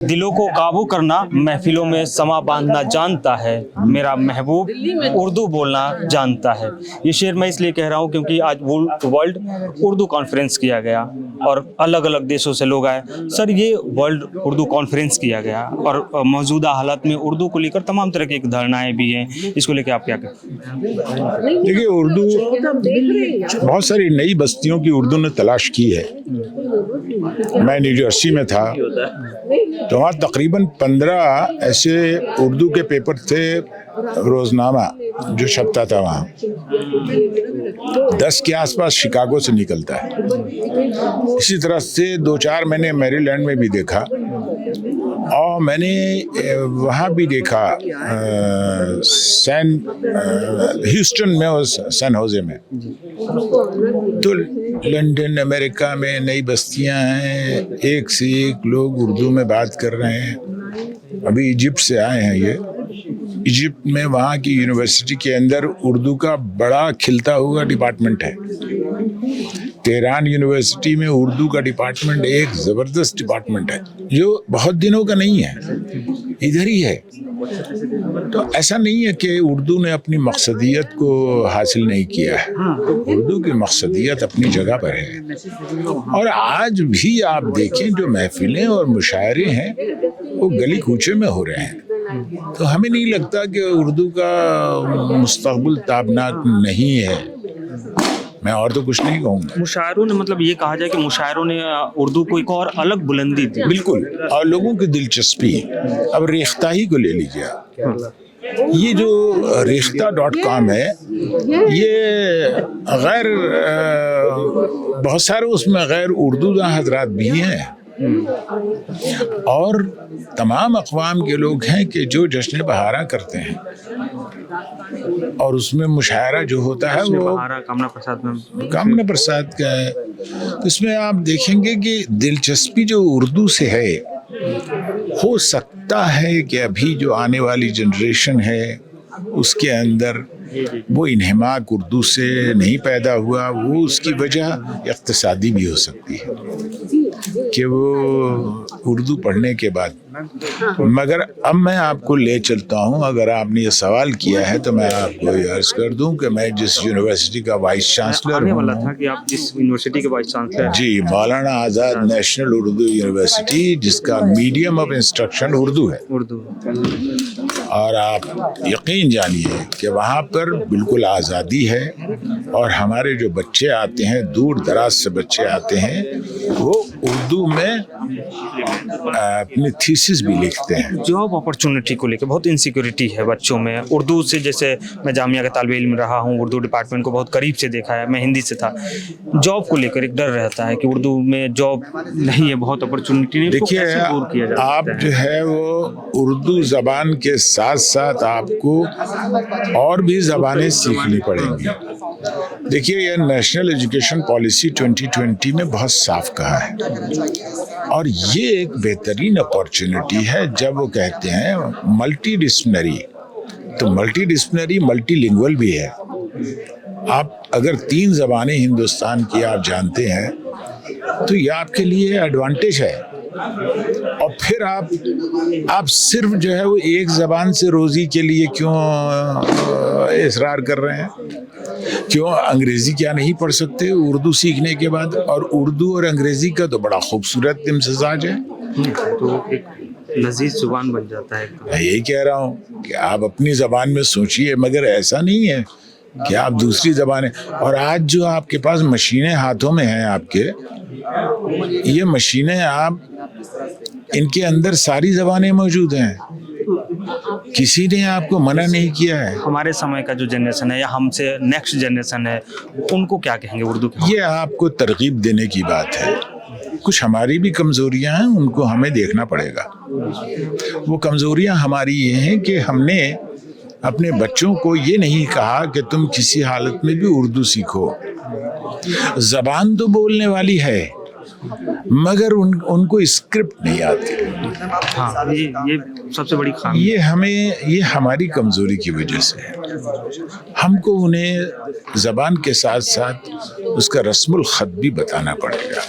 दिलों को काबू करना, महफिलों में समा बांधना जानता है, मेरा महबूब उर्दू बोलना जानता है। ये शेर मैं इसलिए कह रहा हूँ क्योंकि आज वर्ल्ड उर्दू कॉन्फ्रेंस किया गया और अलग अलग देशों से लोग आए। सर, ये वर्ल्ड उर्दू कॉन्फ्रेंस किया गया और मौजूदा हालत में उर्दू को लेकर तमाम तरह की धारणाएं भी हैं, इसको लेकर आप क्या कहते हैं? देखिए, उर्दू बहुत सारी नई बस्तियों की उर्दू ने तलाश की है। मैं न्यू जर्सी में था तो वहाँ तकरीबन 15 ऐसे उर्दू के पेपर थे, रोजनामा जो छपता था वहाँ। 10 के आसपास शिकागो से निकलता है। इसी तरह से 2-4 मैंने मैरीलैंड में भी देखा और मैंने वहाँ भी देखा ह्यूस्टन में और सैन होजे में। तो लंदन, अमेरिका में नई बस्तियाँ हैं, एक से एक लोग उर्दू में बात कर रहे हैं। अभी इजिप्ट से आए हैं ये। इजिप्ट में वहाँ की यूनिवर्सिटी के अंदर उर्दू का बड़ा खिलता हुआ डिपार्टमेंट है। तेहरान यूनिवर्सिटी में उर्दू का डिपार्टमेंट एक ज़बरदस्त डिपार्टमेंट है जो बहुत दिनों का नहीं है, इधर ही है। तो ऐसा नहीं है कि उर्दू ने अपनी मकसदियत को हासिल नहीं किया है। उर्दू की मकसदियत अपनी जगह पर है और आज भी आप देखें जो महफिलें और मुशायरे हैं वो गली कूचे में हो रहे हैं। तो हमें नहीं लगता कि उर्दू का मुस्तक़बिल ताबनाक नहीं है। मैं और तो कुछ नहीं कहूँगा। मुशायरों ने, मतलब ये कहा जाए कि मुशायरों ने उर्दू को एक और अलग बुलंदी दी। बिल्कुल, और लोगों की दिलचस्पी। अब रेख्ता ही को ले लीजिए आप। ये जो रेख्ता.com है, ये गैर बहुत सारे उसमें गैर उर्दू हजरात भी हैं और तमाम अक़वाम के लोग हैं कि जो जश्न बहारा करते हैं और उसमें मुशायरा जो होता है वो कामना प्रसाद का है। तो इसमें आप देखेंगे कि दिलचस्पी जो उर्दू से है, हो सकता है कि अभी जो आने वाली जनरेशन है उसके अंदर वो इन्हिमाक उर्दू से नहीं पैदा हुआ। वो उसकी वजह इक़्तिसादी भी हो सकती है कि वो उर्दू पढ़ने के बाद। मगर अब मैं आपको ले चलता हूँ, अगर आपने ये सवाल किया है तो मैं आपको ये अर्ज़ कर दूँ कि मैं जिस यूनिवर्सिटी का वाइस चांसलर हूँ, वाला था कि आप जिस यूनिवर्सिटी के वाइस चांसलर जी, मौलाना आज़ाद नेशनल उर्दू यूनिवर्सिटी, जिसका मीडियम ऑफ इंस्ट्रक्शन उर्दू है। और आप यकीन जानिए कि वहाँ पर बिल्कुल आज़ादी है और हमारे जो बच्चे आते हैं, दूर दराज से बच्चे आते हैं, वो उर्दू में अपनी थीसिस भी लिखते हैं। जॉब अपॉर्चुनिटी को लेकर बहुत इनसिक्योरिटी है बच्चों में उर्दू से। जैसे मैं जामिया का तालिब इल्म रहा हूँ, उर्दू डिपार्टमेंट को बहुत करीब से देखा है, मैं हिंदी से था। जॉब को लेकर एक डर रहता है कि उर्दू में जॉब नहीं है, बहुत अपॉर्चुनिटी नहीं। देखिए, आप जो है वो उर्दू ज़बान के साथ साथ आपको और भी ज़बानें सीखनी पड़ेंगी। देखिए, ये नेशनल एजुकेशन पॉलिसी 2020 में बहुत साफ कहा है और ये एक बेहतरीन अपॉर्चुनिटी है जब वो कहते हैं मल्टी डिसिप्लिनरी। तो मल्टी डिसिप्लिनरी मल्टीलिंगुअल भी है। आप अगर 3 ज़बानें हिंदुस्तान की आप जानते हैं तो ये आपके लिए एडवांटेज है। और फिर आप सिर्फ जो है वो एक ज़बान से रोज़ी के लिए क्यों इसरार कर रहे हैं? क्यों अंग्रेज़ी क्या नहीं पढ़ सकते उर्दू सीखने के बाद? और उर्दू और अंग्रेज़ी का तो बड़ा खूबसूरत इम्तिज़ाज है, तो एक लजीज ज़ुबान बन जाता है। मैं यही कह रहा हूँ कि आप अपनी ज़बान में सोचिए, मगर ऐसा नहीं है कि आप दूसरी ज़बानें। और आज जो आपके पास मशीनें हाथों में हैं आपके, ये मशीनें, आप इनके अंदर सारी ज़बानें मौजूद हैं। किसी ने आपको मना नहीं किया है। हमारे समय का जो जनरेशन है या हमसे नेक्स्ट जनरेशन है, उनको क्या कहेंगे उर्दू के? ये आपको तरगीब देने की बात है। कुछ हमारी भी कमज़ोरियां हैं, उनको हमें देखना पड़ेगा। वो कमज़ोरियां हमारी ये हैं कि हमने अपने बच्चों को ये नहीं कहा कि तुम किसी हालत में भी उर्दू सीखो। ज़बान तो बोलने वाली है मगर उनको स्क्रिप्ट नहीं आती। हाँ, ये सबसे बड़ी खामी। ये हमारी कमज़ोरी की वजह से है। हमको उन्हें ज़बान के साथ साथ उसका रस्मुल ख़त भी बताना पड़ेगा।